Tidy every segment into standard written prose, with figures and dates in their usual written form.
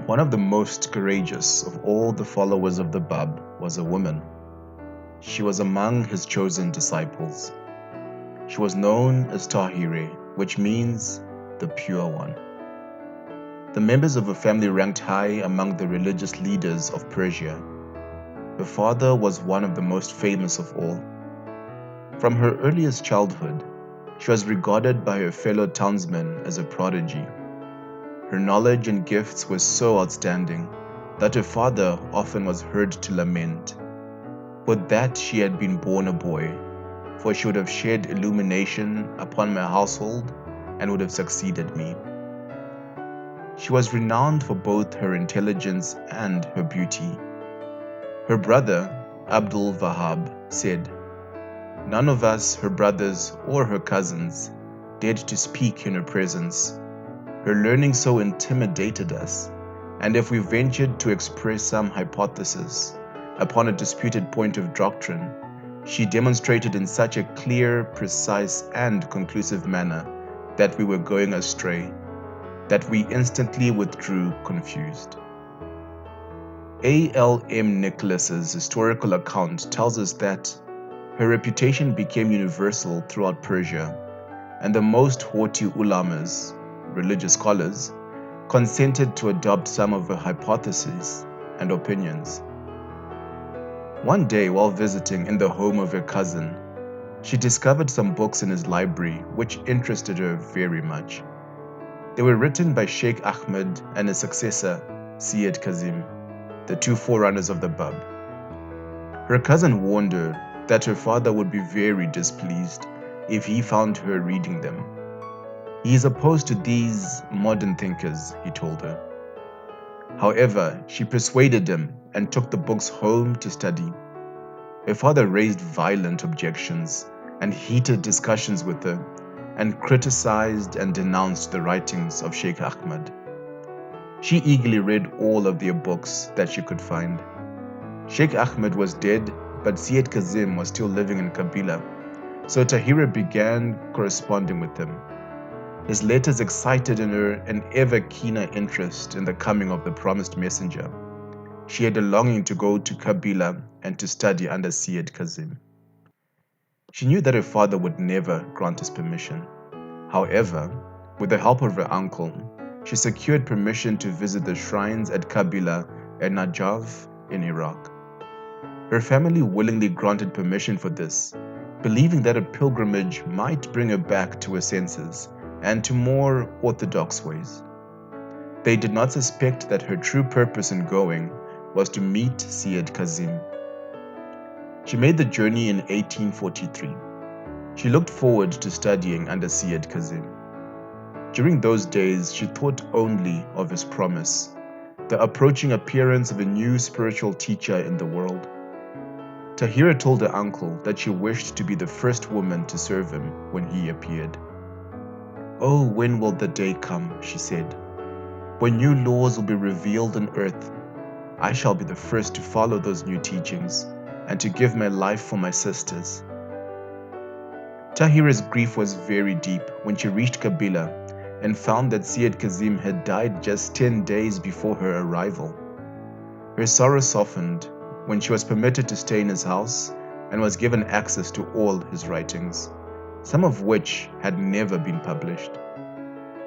One of the most courageous of all the followers of the Bab was a woman. She was among his chosen disciples. She was known as Tahire, which means the pure one. The members of her family ranked high among the religious leaders of Persia. Her father was one of the most famous of all. From her earliest childhood, she was regarded by her fellow townsmen as a prodigy. Her knowledge and gifts were so outstanding that her father often was heard to lament. Would that she had been born a boy, for she would have shed illumination upon my household and would have succeeded me. She was renowned for both her intelligence and her beauty. Her brother, Abdul Wahab, said, "None of us, her brothers or her cousins, dared to speak in her presence. Her learning so intimidated us, and if we ventured to express some hypothesis upon a disputed point of doctrine, she demonstrated in such a clear, precise, and conclusive manner that we were going astray, that we instantly withdrew confused." A. L. M. Nicholas's historical account tells us that her reputation became universal throughout Persia, and the most haughty ulamas, religious scholars, consented to adopt some of her hypotheses and opinions. One day, while visiting in the home of her cousin, she discovered some books in his library which interested her very much. They were written by Sheikh Ahmed and his successor, Syed Kazim, the two forerunners of the Bab. Her cousin warned her that her father would be very displeased if he found her reading them. He is opposed to these modern thinkers, he told her. However, she persuaded him and took the books home to study. Her father raised violent objections and heated discussions with her, and criticized and denounced the writings of Sheikh Ahmed. She eagerly read all of their books that she could find. Sheikh Ahmed was dead, but Syed Kazim was still living in Kabila, so Tahira began corresponding with him. His letters excited in her an ever keener interest in the coming of the promised messenger. She had a longing to go to Kabila and to study under Syed Kazim. She knew that her father would never grant his permission. However, with the help of her uncle, she secured permission to visit the shrines at Kabila and Najaf in Iraq. Her family willingly granted permission for this, believing that a pilgrimage might bring her back to her senses and to more orthodox ways. They did not suspect that her true purpose in going was to meet Syed Kazim. She made the journey in 1843. She looked forward to studying under Syed Kazim. During those days, she thought only of his promise, the approaching appearance of a new spiritual teacher in the world. Tahira told her uncle that she wished to be the first woman to serve him when he appeared. "Oh, when will the day come," she said, "when new laws will be revealed on earth? I shall be the first to follow those new teachings and to give my life for my sisters." Tahira's grief was very deep when she reached Kabila and found that Syed Kazim had died just 10 days before her arrival. Her sorrow softened when she was permitted to stay in his house and was given access to all his writings, some of which had never been published.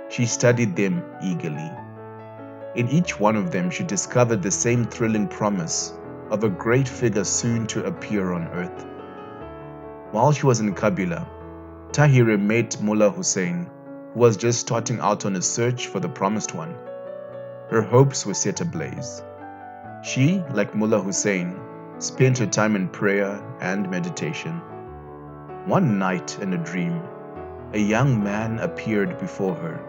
She studied them eagerly. In each one of them, she discovered the same thrilling promise of a great figure soon to appear on earth. While she was in Kabila, Tahira met Mullah Hussein, who was just starting out on his search for the promised one. Her hopes were set ablaze. She, like Mullah Hussein, spent her time in prayer and meditation. One night in a dream, a young man appeared before her.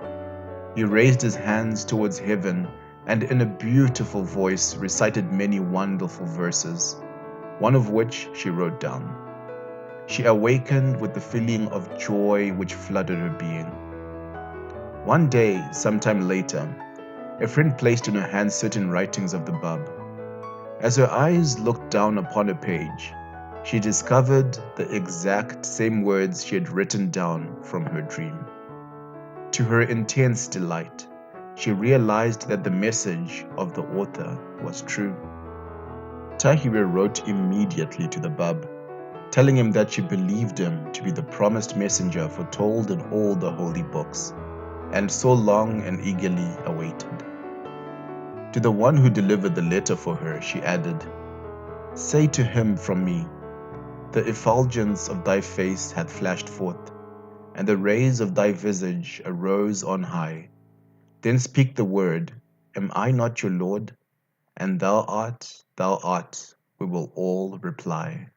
He raised his hands towards heaven and in a beautiful voice recited many wonderful verses, one of which she wrote down. She awakened with the feeling of joy which flooded her being. One day, sometime later, a friend placed in her hands certain writings of the Bab. As her eyes looked down upon a page, she discovered the exact same words she had written down from her dream. To her intense delight, she realized that the message of the author was true. Tahiri wrote immediately to the Bab, telling him that she believed him to be the promised messenger foretold in all the holy books, and so long and eagerly awaited. To the one who delivered the letter for her, she added, "Say to him from me, the effulgence of thy face hath flashed forth, and the rays of thy visage arose on high. Then speak the word, Am I not your Lord? And thou art, we will all reply."